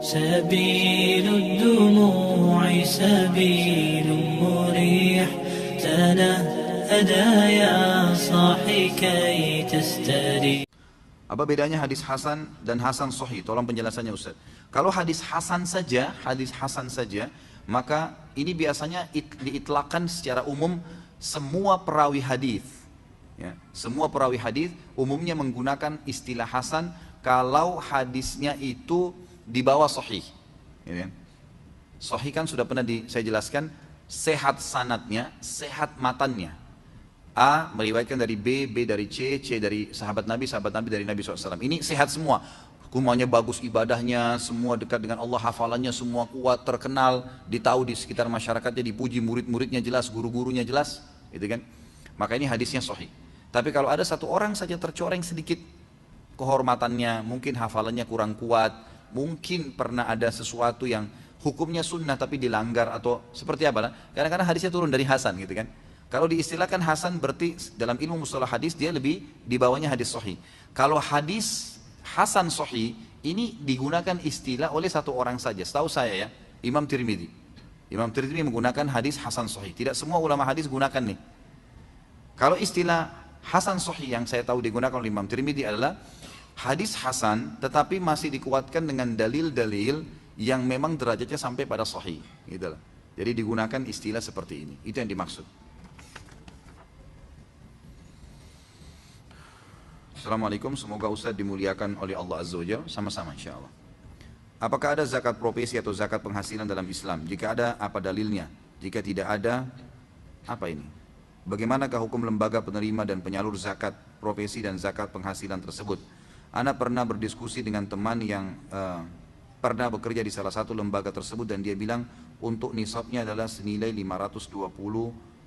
سبيل الدموع سبيل مريح تنهدى يا صاحي كي تستريح. Apa bedanya hadis hasan dan hasan sahih? Tolong penjelasannya Ustaz. Kalau hadis hasan saja, maka ini biasanya diitlaqkan secara umum semua perawi hadis. Ya, semua perawi hadis umumnya menggunakan istilah hasan kalau hadisnya itu di bawah sahih. Ya, kan? Sahih kan sudah pernah saya jelaskan, sehat sanadnya, sehat matannya. A meriwayatkan dari B, B dari C, C dari sahabat Nabi dari Nabi SAW. Ini sehat semua. Hukumannya bagus, ibadahnya, semua dekat dengan Allah, hafalannya semua kuat, terkenal, ditahu di sekitar masyarakatnya, dipuji murid-muridnya jelas, guru-gurunya jelas, gitu kan? Maka ini hadisnya sahih. Tapi kalau ada satu orang saja tercoreng sedikit kehormatannya, mungkin hafalannya kurang kuat, mungkin pernah ada sesuatu yang hukumnya sunnah tapi dilanggar atau seperti apa? Kadang-kadang hadisnya turun dari hasan, gitu kan? Kalau diistilahkan hasan berarti dalam ilmu mustalah hadis dia lebih di bawahnya hadis sahih. Kalau hadis hasan sahih ini digunakan istilah oleh satu orang saja. Setahu saya ya, Imam Tirmidzi. Imam Tirmidzi menggunakan hadis hasan sahih. Tidak semua ulama hadis gunakan nih. Kalau istilah hasan sahih yang saya tahu digunakan oleh Imam Tirmidzi adalah hadis hasan tetapi masih dikuatkan dengan dalil-dalil yang memang derajatnya sampai pada sahih, gitu lah. Jadi digunakan istilah seperti ini. Itu yang dimaksud. Assalamualaikum, semoga Ustaz dimuliakan oleh Allah Azza wa Jalla. Sama-sama insyaAllah. Apakah ada zakat profesi atau zakat penghasilan dalam Islam? Jika ada, apa dalilnya? Jika tidak ada, apa ini? Bagaimanakah hukum lembaga penerima dan penyalur zakat profesi dan zakat penghasilan tersebut? Ana pernah berdiskusi dengan teman yang pernah bekerja di salah satu lembaga tersebut dan dia bilang untuk nisabnya adalah senilai 520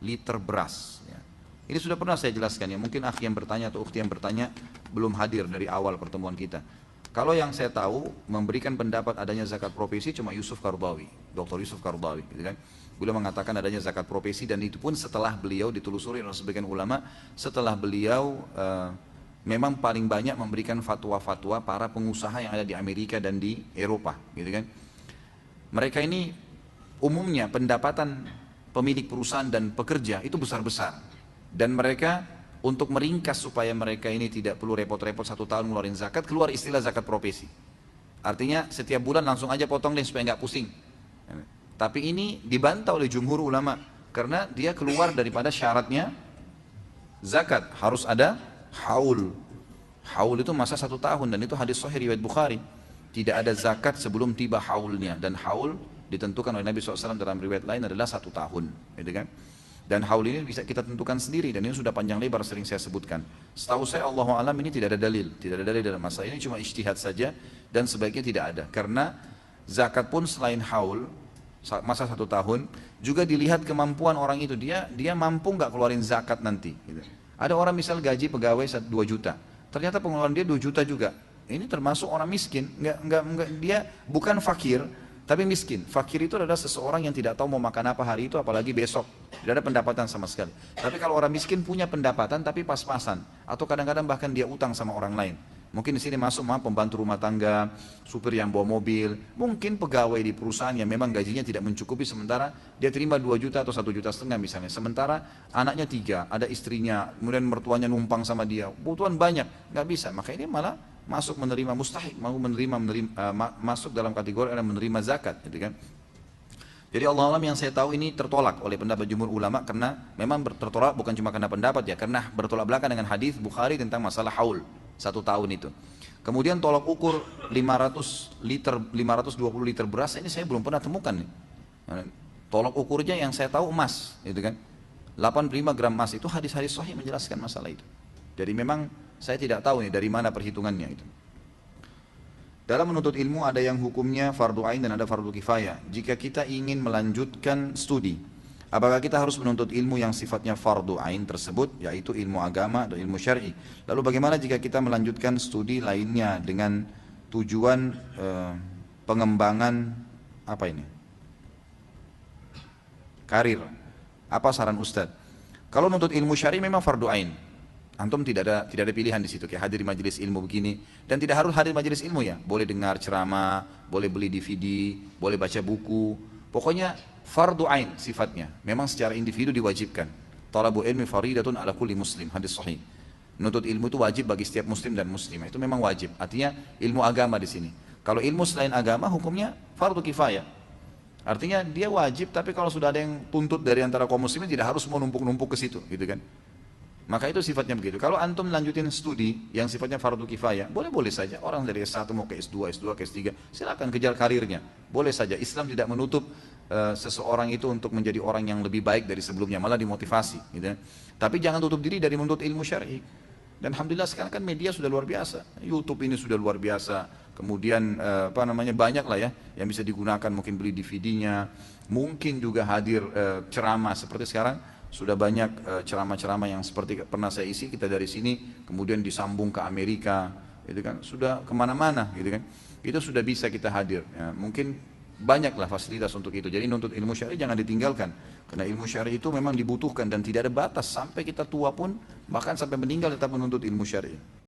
liter beras. Ya. Ini sudah pernah saya jelaskan ya, mungkin akhi yang bertanya atau ukhti yang bertanya belum hadir dari awal pertemuan kita. Kalau yang saya tahu memberikan pendapat adanya zakat profesi cuma Yusuf Qaradawi, Dr. Yusuf Qaradawi, gitu kan. Beliau mengatakan adanya zakat profesi dan itu pun setelah beliau ditelusuri oleh sebagian ulama, setelah beliau memang paling banyak memberikan fatwa-fatwa para pengusaha yang ada di Amerika dan di Eropa, gitu kan. Mereka ini umumnya pendapatan pemilik perusahaan dan pekerja itu besar-besar. Dan mereka untuk meringkas supaya mereka ini tidak perlu repot-repot 1 tahun ngeluarin zakat, keluar istilah zakat profesi. Artinya setiap bulan langsung aja potong deh supaya nggak pusing. Tapi ini dibantah oleh jumhur ulama karena dia keluar daripada syaratnya zakat, harus ada haul. Haul itu masa 1 tahun dan itu hadis sahih riwayat Bukhari. Tidak ada zakat sebelum tiba haulnya, dan haul ditentukan oleh Nabi SAW dalam riwayat lain adalah 1 tahun, gitu kan? Dan haul ini bisa kita tentukan sendiri dan ini sudah panjang lebar sering saya sebutkan. Setahu saya Allahu alam ini tidak ada dalil, dalam masalah ini, cuma ijtihad saja dan sebaiknya tidak ada. Karena zakat pun selain haul masa 1 tahun juga dilihat kemampuan orang itu, dia mampu nggak keluarin zakat nanti. Gitu. Ada orang misal gaji pegawai 2 juta, ternyata pengeluaran dia 2 juta juga. Ini termasuk orang miskin, nggak dia bukan fakir. Tapi miskin, fakir itu adalah seseorang yang tidak tahu mau makan apa hari itu apalagi besok. Tidak ada pendapatan sama sekali. Tapi kalau orang miskin punya pendapatan tapi pas-pasan. Atau kadang-kadang bahkan dia utang sama orang lain. Mungkin di sini masuk pembantu rumah tangga, supir yang bawa mobil. Mungkin pegawai di perusahaan yang memang gajinya tidak mencukupi sementara dia terima 2 juta atau 1,5 juta misalnya. Sementara anaknya 3, ada istrinya, kemudian mertuanya numpang sama dia. Kebutuhan banyak, nggak bisa. Maka ini malah masuk menerima mustahik, masuk dalam kategori orang menerima zakat, gitu kan. Jadi Allah alam yang saya tahu ini tertolak oleh pendapat jumhur ulama karena memang tertolak bukan cuma karena pendapat ya, karena bertolak belakang dengan hadis Bukhari tentang masalah haul 1 tahun itu. Kemudian tolak ukur 520 liter beras ini saya belum pernah temukan nih. Tolak ukurnya yang saya tahu emas, gitu kan. 85 gram emas itu hadis-hadis sahih menjelaskan masalah itu. Jadi memang saya tidak tahu nih dari mana perhitungannya itu. Dalam menuntut ilmu ada yang hukumnya fardu ain dan ada fardu kifayah. Jika kita ingin melanjutkan studi, apakah kita harus menuntut ilmu yang sifatnya fardu ain tersebut, yaitu ilmu agama atau ilmu syar'i? Lalu bagaimana jika kita melanjutkan studi lainnya dengan tujuan pengembangan karir? Apa saran Ustadz? Kalau menuntut ilmu syar'i memang fardu ain. Antum tidak ada pilihan di situ, kayak hadir majelis ilmu begini, dan tidak harus hadir majelis ilmu ya, boleh dengar ceramah, boleh beli DVD, boleh baca buku, pokoknya fardu ain sifatnya, memang secara individu diwajibkan. Talabul ilmi faridatun ala kulli muslim, hadis sahih. Menuntut ilmu itu wajib bagi setiap muslim dan muslimah, itu memang wajib. Artinya ilmu agama di sini. Kalau ilmu selain agama hukumnya fardu kifayah. Artinya dia wajib, tapi kalau sudah ada yang tuntut dari antara kaum muslimin tidak harus mau numpuk-numpuk ke situ, gitu kan? Maka itu sifatnya begitu. Kalau antum lanjutin studi yang sifatnya fardu kifayah, boleh-boleh saja. Orang dari S1 mau ke S2, S2 ke S3, silakan kejar karirnya. Boleh saja. Islam tidak menutup seseorang itu untuk menjadi orang yang lebih baik dari sebelumnya, malah dimotivasi. Gitu. Tapi jangan tutup diri dari menuntut ilmu syar'i. Dan alhamdulillah sekarang kan media sudah luar biasa. YouTube ini sudah luar biasa. Kemudian banyak lah ya yang bisa digunakan. Mungkin beli DVD-nya, mungkin juga hadir ceramah seperti sekarang. Sudah banyak ceramah-ceramah yang seperti pernah saya isi, kita dari sini kemudian disambung ke Amerika, gitu kan, sudah kemana-mana, gitu kan, itu sudah bisa kita hadir. Ya, mungkin banyaklah fasilitas untuk itu. Jadi nuntut ilmu syar'i jangan ditinggalkan, karena ilmu syar'i itu memang dibutuhkan dan tidak ada batas sampai kita tua pun, bahkan sampai meninggal tetap menuntut ilmu syar'i.